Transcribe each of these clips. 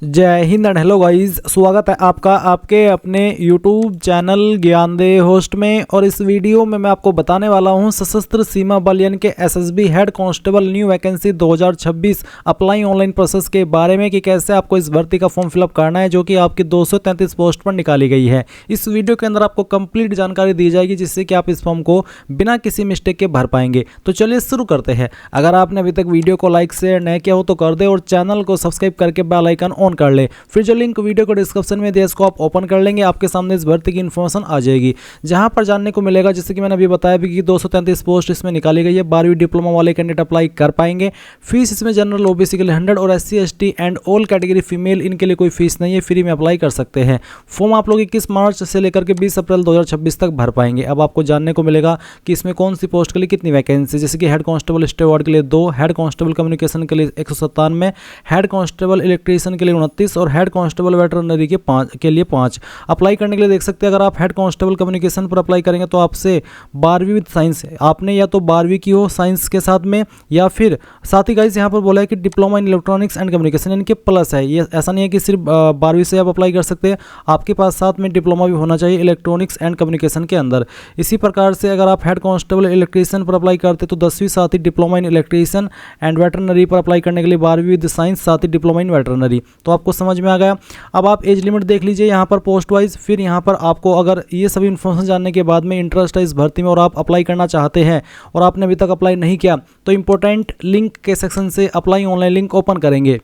जय Hind and hello guys, स्वागत है आपका आपके अपने YouTube चैनल ज्ञानदे होस्ट में। और इस वीडियो में मैं आपको बताने वाला हूं सशस्त्र सीमा बल यानी के SSB head constable new vacancy 2026 apply online process के बारे में कि कैसे आपको इस भर्ती का फॉर्म फिलअप करना है, जो कि आपकी 233 पोस्ट पर निकाली गई है। इस वीडियो के अंदर आपको कंप्लीट जानकारी दी जाएगी जिससे कि आप इस फॉर्म को बिना किसी मिस्टेक के भर पाएंगे। तो चलिए शुरू करते हैं। अगर आपने अभी तक वीडियो को लाइक शेयर नहीं किया हो तो कर दे और चैनल को सब्सक्राइब करके बेल आइकन ऑन कर ले। फिर जो लिंक वीडियो को डिस्क्रिप्शन में दिया इसको आप ओपन कर लेंगे, आपके सामने इस भर्ती की इन्फॉर्मेशन आ जाएगी, जहां पर जानने को मिलेगा जैसे कि मैंने अभी बताया भी कि 233 पोस्ट इसमें निकाली गई है। 12वीं डिप्लोमा वाले कैंडिडेट अप्लाई कर पाएंगे। फीस इसमें जनरल ओबीसी के लिए 100 और SC ST and all category female इनके लिए कोई फीस नहीं है, फ्री में अप्लाई कर सकते हैं। फॉर्म आप लोग 21 मार्च से लेकर के 20 अप्रैल 2026 तक भर पाएंगे। अब आपको जानने को मिलेगा कि इसमें कौन सी पोस्ट के लिए कितनी वैकेंसी, जैसे कि हेड कांस्टेबल स्टेवार्ड के लिए 2, हेड कांस्टेबल कम्युनिकेशन के लिए 197, हेड कांस्टेबल इलेक्ट्रीशियन के लिए 29 और हेड कांस्टेबल वेटरनरी के लिए 5। अप्लाई करने के लिए देख सकते हैं, अगर आप हेड कांस्टेबल कम्युनिकेशन पर अप्लाई करेंगे तो आपसे 12वीं विद साइंस आपने या तो 12वीं की हो साइंस के साथ में, या फिर साथ ही गाइस यहाँ पर बोला है कि diploma in electronics and communication इनके प्लस है। ये ऐसा नहीं है कि सिर्फ 12वीं से आप अप्लाई कर सकते हैं, आपके पास साथ में डिप्लोमा भी होना चाहिए इलेक्ट्रॉनिक्स एंड कम्युनिकेशन के अंदर। इसी प्रकार से अगर आप हेड कांस्टेबल इलेक्ट्रीशियन पर अप्लाई करते तो 10वीं साथ ही diploma in electrician and veterinary पर अप्लाई करने के लिए 12वीं विद साइंस साथ ही डिप्लोमा इन वेटरनरी। तो आपको समझ में आ गया। अब आप एज लिमिट देख लीजिए यहाँ पर पोस्ट वाइज। फिर यहाँ पर आपको अगर ये सभी इन्फॉर्मेशन जानने के बाद में इंटरेस्ट है इस भर्ती में और आप अप्लाई करना चाहते हैं और आपने अभी तक अप्लाई नहीं किया तो इंपॉर्टेंट लिंक के सेक्शन से अप्लाई ऑनलाइन लिंक ओपन करेंगे।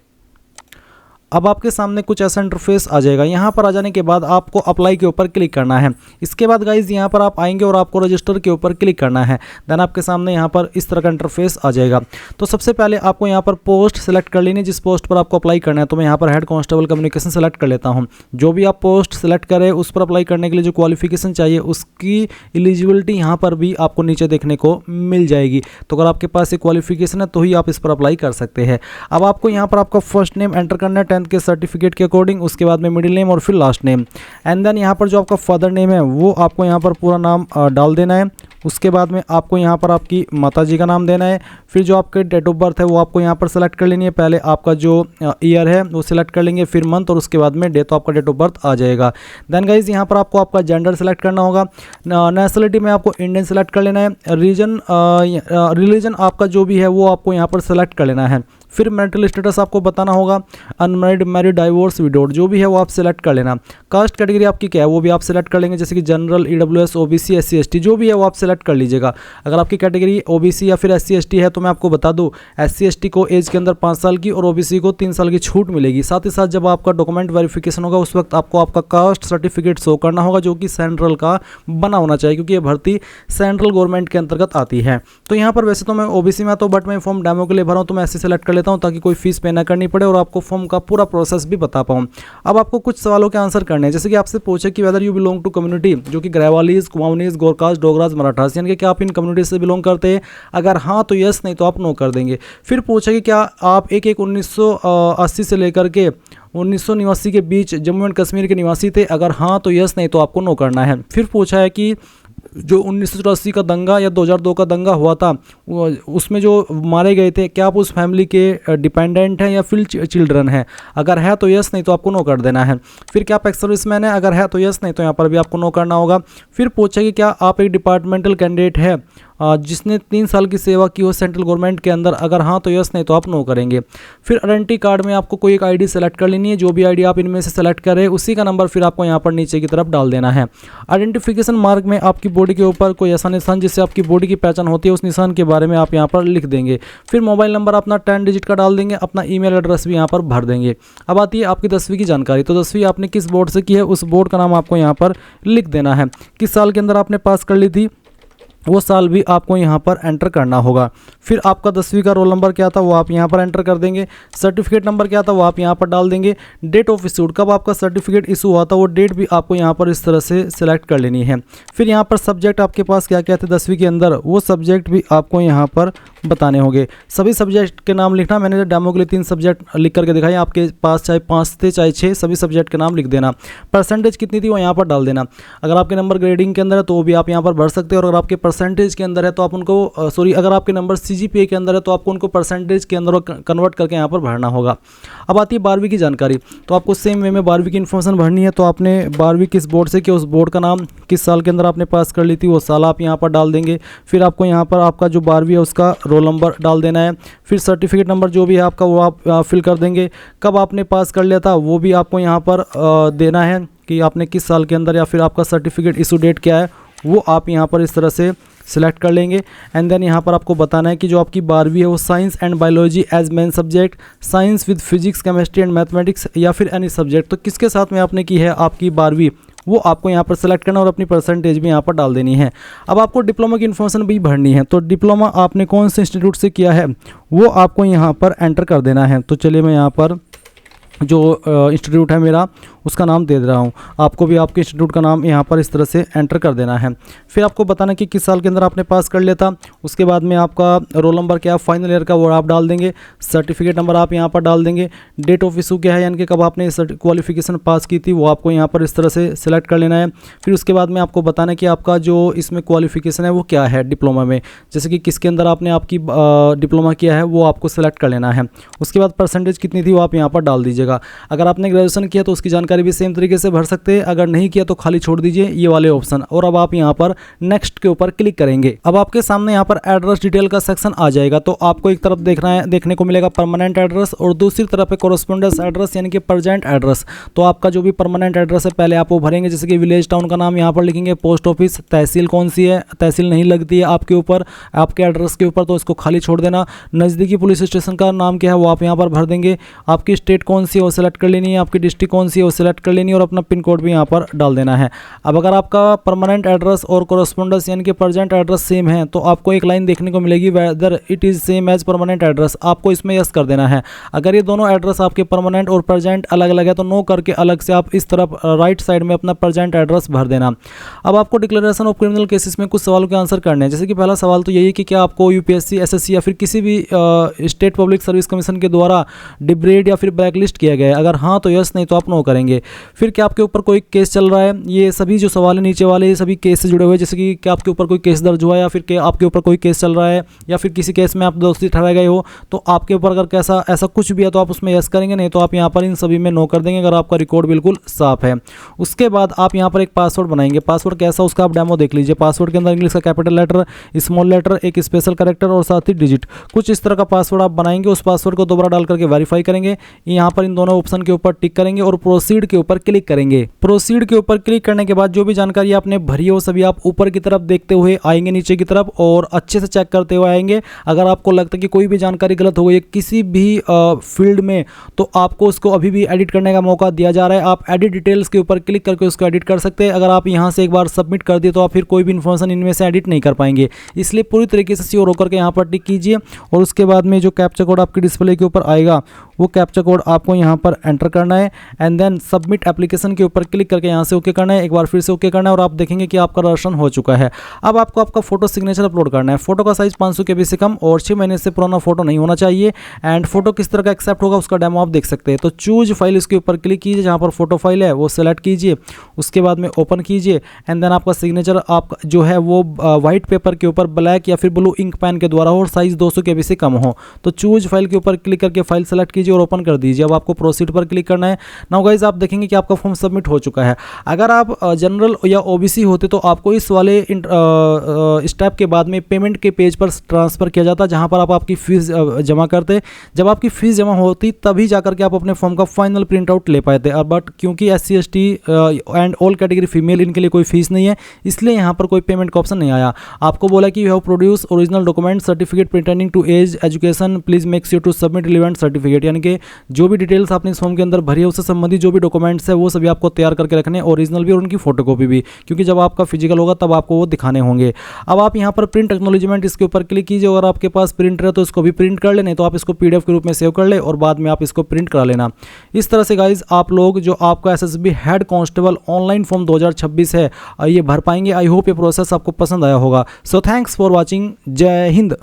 अब आपके सामने कुछ ऐसा इंटरफेस आ जाएगा। यहाँ पर आ जाने के बाद आपको अप्लाई के ऊपर क्लिक करना है। इसके बाद गाइज यहाँ पर आप आएंगे और आपको रजिस्टर के ऊपर क्लिक करना है। देन आपके सामने यहाँ पर इस तरह का इंटरफेस आ जाएगा। तो सबसे पहले आपको यहाँ पर पोस्ट सेलेक्ट कर लेनी है जिस पोस्ट पर आपको अप्लाई करना है। तो मैं यहाँ पर हेड कांस्टेबल कम्युनिकेशन सेलेक्ट कर लेता हूँ। जो भी आप पोस्ट सेलेक्ट करें उस पर अप्लाई करने के लिए जो क्वालिफिकेशन चाहिए उसकी एलिजिबिलिटी यहाँ पर भी आपको नीचे देखने को मिल जाएगी। तो अगर आपके पास ये क्वालिफिकेशन है तो ही आप इस पर अप्लाई कर सकते हैं। अब आपको यहाँ पर आपका फर्स्ट नेम एंटर करना है 10th के सर्टिफिकेट के अकॉर्डिंग, उसके बाद में मिडिल नेम और फिर लास्ट नेम। एंड देन यहाँ पर जो आपका फादर नेम है वो आपको यहाँ पर पूरा नाम डाल देना है। उसके बाद में आपको यहाँ पर आपकी माताजी का नाम देना है। फिर जो आपके डेट ऑफ बर्थ है वो आपको यहाँ पर सेलेक्ट कर लेनी है। पहले आपका जो ईयर है वो सिलेक्ट कर लेंगे, फिर मंथ और उसके बाद में डे, तो आपका डेट ऑफ बर्थ आ जाएगा। देन गाइज यहाँ पर आपको आपका जेंडर सेलेक्ट करना होगा। नेशनलिटी में आपको इंडियन सेलेक्ट कर लेना है। रिलीजन आपका जो भी है वो आपको यहाँ पर सेलेक्ट कर लेना है। फिर मैरिटल स्टेटस आपको बताना होगा, अनमैरिड, मैरिड, डाइवोर्स, विडोड जो भी है वो आप सेलेक्ट कर लेना। कास्ट कैटेगरी आपकी क्या है वो भी आप सेलेक्ट कर लेंगे, जैसे कि general, EWS, OBC, SC ST जो भी है वो आप सेलेक्ट कर लीजिएगा। अगर आपकी कैटेगरी OBC या फिर SC ST है तो मैं आपको बता दूं SC ST को एज के अंदर 5 साल की और OBC को 3 साल की छूट मिलेगी। साथ ही साथ जब आपका डॉक्यूमेंट वेरिफिकेशन होगा उस वक्त आपको आपका कास्ट सर्टिफिकेट शो करना होगा जो कि सेंट्रल का बना होना चाहिए, क्योंकि ये भर्ती सेंट्रल गवर्नमेंट के अंतर्गत आती है। तो यहाँ पर वैसे तो मैं OBC में आता हूँ बट मैं फॉर्म डेमो के लिए भरा हूँ तो मैं SC सेलेक्ट कर लेता हूँ ताकि कोई फीस पे ना करनी पड़े और आपको फॉर्म का पूरा प्रोसेस भी बता पाऊँ। अब आपको कुछ सवालों के आंसर करने हैं, जैसे कि आपसे पूछे कि whether you belong to community जो कि ग्रेवालीज, कुमाऊनीज, गोरखास, डोगराज, मराठास, यानी कि क्या आप इन कम्युनिटी से बिलोंग करते हैं। अगर हाँ तो यस, नहीं तो आप नो कर देंगे। फिर पूछा कि क्या आप 1980 से लेकर के 1989 के बीच जम्मू एंड कश्मीर के निवासी थे। अगर हाँ तो यस, नहीं तो आपको नो करना है। फिर पूछा है कि जो 1984 का दंगा या 2002 का दंगा हुआ था उसमें जो मारे गए थे क्या आप उस फैमिली के डिपेंडेंट हैं या फिर चिल्ड्रन हैं। अगर है तो यस, नहीं तो आपको नो कर देना है। फिर क्या आप एक्स सर्विसमैन है। अगर है तो यस, नहीं तो यहाँ पर भी आपको नो करना होगा। फिर पूछा कि क्या आप एक डिपार्टमेंटल कैंडिडेट है जिसने 3 साल की सेवा की हो सेंट्रल गवर्नमेंट के अंदर। अगर हाँ तो यस, नहीं तो आप नो करेंगे। फिर आइडेंटिटी कार्ड में आपको कोई एक आईडी सेलेक्ट कर लेनी है। जो भी आईडी आप इनमें से सेलेक्ट करें उसी का नंबर फिर आपको यहाँ पर नीचे की तरफ डाल देना है। आइडेंटिफिकेशन मार्क में आपकी बॉडी के ऊपर कोई ऐसा निशान जिससे आपकी बॉडी की पहचान होती है उस निशान के बारे में आप यहाँ पर लिख देंगे। फिर मोबाइल नंबर अपना 10 डिजिट का डाल देंगे, अपना ईमेल एड्रेस भी यहाँ पर भर देंगे। अब आती है आपकी 10वीं की जानकारी। तो 10वीं आपने किस बोर्ड से की है उस बोर्ड का नाम आपको यहाँ पर लिख देना है। किस साल के अंदर आपने पास कर ली थी वो साल भी आपको यहाँ पर एंटर करना होगा। फिर आपका 10वीं का रोल नंबर क्या था वो आप यहाँ पर एंटर कर देंगे। सर्टिफिकेट नंबर क्या था वो आप यहाँ पर डाल देंगे। डेट ऑफ इशूड कब आपका सर्टिफिकेट इशू हुआ था वो डेट भी आपको यहाँ पर इस तरह से सिलेक्ट कर लेनी है। फिर यहाँ पर सब्जेक्ट आपके पास क्या क्या थे 10वीं के अंदर वो सब्जेक्ट भी आपको यहाँ पर बताने होंगे। सभी सब्जेक्ट के नाम लिखना। मैंने डेमो के लिए 3 सब्जेक्ट लिख करके दिखाई, आपके पास चाहे 5 थे चाहे 6 सभी सब्जेक्ट के नाम लिख देना। परसेंटेज कितनी थी वो यहाँ पर डाल देना। अगर आपके नंबर ग्रेडिंग के अंदर है तो वो भी आप यहाँ पर भर सकते हो और अगर आपके परसेंटेज के अंदर है तो आप उनको सॉरी, अगर आपके नंबर CGPA के अंदर है तो आपको उनको परसेंटेज के अंदर कन्वर्ट करके यहाँ पर भरना होगा। अब आती है 12वीं की जानकारी, तो आपको सेम वे में 12वीं की इन्फॉर्मेशन भरनी है। तो आपने 12वीं किस बोर्ड से किया, उस बोर्ड का नाम, किस साल के अंदर आपने पास कर ली थी वो साल आप यहाँ पर डाल देंगे। फिर आपको यहाँ पर आपका जो 12वीं है उसका रोल नंबर डाल देना है। फिर सर्टिफिकेट नंबर जो भी है आपका वो आप फिल कर देंगे। कब आपने पास कर लिया था वो भी आपको यहाँ पर देना है कि आपने किस साल के अंदर, या फिर आपका सर्टिफिकेट इशू डेट क्या है वो आप यहाँ पर इस तरह से सिलेक्ट कर लेंगे। एंड देन यहाँ पर आपको बताना है कि जो आपकी 12वीं है वो science and biology as main subject, science with physics, chemistry and mathematics, या फिर एनी सब्जेक्ट, तो किसके साथ में आपने की है आपकी 12वीं वो आपको यहाँ पर सेलेक्ट करना और अपनी परसेंटेज भी यहाँ पर डाल देनी है। अब आपको डिप्लोमा की इन्फॉर्मेशन भी भरनी है, तो डिप्लोमा आपने कौन से इंस्टीट्यूट से किया है वो आपको यहाँ पर एंटर कर देना है। तो चलिए मैं यहाँ पर जो इंस्टीट्यूट है मेरा उसका नाम दे रहा हूँ, आपको भी आपके इंस्टीट्यूट का नाम यहाँ पर इस तरह से एंटर कर देना है। फिर आपको बताना कि किस साल के अंदर आपने पास कर लिया था। उसके बाद में आपका रोल नंबर क्या है फाइनल ईयर का वो आप डाल देंगे। सर्टिफिकेट नंबर आप यहाँ पर डाल देंगे। डेट ऑफ इशू क्या है यानी कि कब आपने क्वालिफिकेशन पास की थी वो आपको यहाँ पर इस तरह से सिलेक्ट कर लेना है। फिर उसके बाद में आपको बताना है कि आपका जो इसमें क्वालिफिकेशन है वो क्या है डिप्लोमा में, जैसे कि किसके अंदर आपने आपकी डिप्लोमा किया है वो आपको सेलेक्ट कर लेना है। उसके बाद परसेंटेज कितनी थी वो आप यहाँ पर डाल दीजिएगा। अगर आपने ग्रेजुएशन किया तो उसकी जानकारी भी सेम तरीके से भर सकते हैं, अगर नहीं किया तो खाली छोड़ दीजिए ये वाले ऑप्शन। और अब आप यहाँ पर नेक्स्ट के ऊपर क्लिक करेंगे। अब आपके सामने यहाँ पर एड्रेस डिटेल का सेक्शन आ जाएगा। तो आपको एक तरफ देखने को मिलेगा परमानेंट एड्रेस और दूसरी तरफ है कोरस्पोंडेंस एड्रेस यानी कि प्रेजेंट एड्रेस। तो आपका जो भी परमानेंट एड्रेस है पहले आप वो भरेंगे, जैसे कि विलेज टाउन का नाम यहाँ पर लिखेंगे, पोस्ट ऑफिस, तहसील कौन सी है, तहसील नहीं लगती है आपके ऊपर आपके एड्रेस के ऊपर तो इसको खाली छोड़ देना। नज़दीकी पुलिस स्टेशन का नाम क्या है वो आप यहाँ पर भर देंगे। आपकी स्टेट कौन सी है वो सेलेक्ट कर लेनी है, आपकी डिस्ट्रिक्ट कौन सी है वो सेलेक्ट कर लेनी है और अपना पिन कोड भी यहाँ पर डाल देना है। अब अगर आपका परमानेंट एड्रेस और कोरस्पोंडेंस यानी कि प्रेजेंट एड्रेस सेम है तो आपको एक लाइन देखने को मिलेगी whether it is same as permanent address, आपको इसमें यस कर देना है। अगर ये दोनों एड्रेस आपके परमानेंट और प्रेजेंट अलग अलग है तो नो करके अलग से आप इस तरफ राइट साइड में अपना प्रेजेंट एड्रेस भर देना। अब आपको डिक्लेरेशन ऑफ क्रिमिनल केसेस में कुछ सवालों के आंसर करने हैं। जैसे कि पहला सवाल तो यही है कि क्या आपको UPSC, SSC या फिर किसी भी स्टेट पब्लिक सर्विस कमीशन के द्वारा डिब्रेड या फिर ब्लैकलिस्ट किया गया है, अगर हाँ तो यस, नहीं तो आप नो करेंगे। फिर क्या आपके ऊपर कोई केस चल रहा है, ये सभी जो सवाल है नीचे वाले ये सभी केस से जुड़े हुए, जैसे कि क्या आपके ऊपर कोई केस दर्ज हुआ है या फिर क्या आपके ऊपर कोई केस चल रहा है या फिर किसी केस में आप दोषी ठहराए गए हो, तो आपके ऊपर अगर कैसा ऐसा कुछ भी है तो आप उसमें यस करेंगे, नहीं तो आप यहाँ पर इन सभी में नो कर देंगे अगर आपका रिकॉर्ड बिल्कुल साफ है। उसके बाद आप यहाँ पर एक पासवर्ड बनाएंगे। पासवर्ड कैसा उसका आप डेमो देख लीजिए। पासवर्ड के अंदर इंग्लिश का कैपिटल लेटर, स्मॉल लेटर, एक स्पेशल कैरेक्टर और साथ ही डिजिट, कुछ इस तरह का पासवर्ड आप बनाएंगे। उस पासवर्ड को दोबारा डाल करके वेरीफाई करेंगे। यहाँ पर इन दोनों ऑप्शन के ऊपर टिक करेंगे और प्रोसीड के ऊपर क्लिक करेंगे। प्रोसीड के ऊपर क्लिक करने के बाद जो भी जानकारी आपने भरी है वो सभी आप ऊपर की तरफ देखते हुए आएंगे नीचे की तरफ और अच्छे से चेक करते हुए आएंगे। अगर आपको लगता है कि कोई भी जानकारी गलत हो गई है किसी भी फील्ड में तो आपको उसको अभी भी एडिट करने का मौका दिया जा रहा है। आप एडिट डिटेल्स के ऊपर क्लिक करके उसको एडिट कर सकते हैं। अगर आप यहाँ से एक बार सबमिट कर दिए तो आप फिर कोई भी इन्फॉर्मेशन इनमें से एडिट नहीं कर पाएंगे, इसलिए पूरी तरीके से श्योर होकर के यहाँ पर टिक कीजिए। और उसके बाद में जो कैप्चा कोड आपके डिस्प्ले के ऊपर आएगा वो कैप्चा कोड आपको यहाँ पर एंटर करना है एंड देन सबमिट एप्लीकेशन के ऊपर क्लिक करके यहाँ से ओके करना है। एक बार फिर से ओके करना है और आप देखेंगे कि आपका रजिस्ट्रेशन हो चुका है। अब आपको आपका फोटो सिग्नेचर अपलोड करना है। फोटो का साइज 500 KB से कम और 6 महीने से पुराना फोटो नहीं होना चाहिए। एंड फोटो किस तरह का एक्सेप्ट होगा उसका डेमो आप देख सकते हैं। तो चूज फाइल इसके ऊपर क्लिक कीजिए, जहाँ पर फोटो फाइल है वो सेलेक्ट कीजिए, उसके बाद में ओपन कीजिए एंड देन आपका सिग्नेचर आपका जो है वो व्हाइट पेपर के ऊपर ब्लैक या फिर ब्लू इंक पेन के द्वारा हो और साइज 200 KB से कम हो। तो चूज फाइल के ऊपर क्लिक करके फाइल सेलेक्ट कीजिए और ओपन कर दीजिए। अब आपको प्रोसीड पर क्लिक करना है। नाउ गाइस आप देखेंगे कि आपका फॉर्म सबमिट हो चुका है। अगर आप जनरल या OBC होते तो आपको इस वाले स्टेप के बाद में पेमेंट के पेज पर ट्रांसफर किया जाता, जहां पर आप आपकी फीस जमा करते। जब आपकी फीस जमा होती तभी जाकर के आप अपने फॉर्म का फाइनल प्रिंट आउट ले पाए थे। बट क्योंकि SC ST and all category female इनके लिए कोई फीस नहीं है, इसलिए यहाँ पर कोई पेमेंट का ऑप्शन नहीं आया। आपको बोला कि you have produce original document certificate pertaining to as education please make sure to submit relevant certificate, यानी कि जो भी डिटेल्स आपने इस फॉर्म के अंदर भरी है उससे संबंधित जो भी डॉक्यूमेंट्स है वो सभी आपको तैयार करके रखने, ओरिजिनल भी और उनकी फोटोकॉपी भी, क्योंकि जब आपका फिजिकल होगा तब आपको वो दिखाने होंगे। अब आप यहाँ पर प्रिंट एक्नॉलेजमेंट इसके ऊपर क्लिक कीजिए। अगर आपके पास प्रिंटर है तो इसको भी प्रिंट कर लें, तो आप इसको PDF के रूप में सेव कर ले और बाद में आप इसको प्रिंट करा लेना। इस तरह से गाइज आप लोग जो आपका SSB head constable online form 2026 है ये भर पाएंगे। आई होप ये प्रोसेस आपको पसंद आया होगा। So thanks for watching. जय हिंद।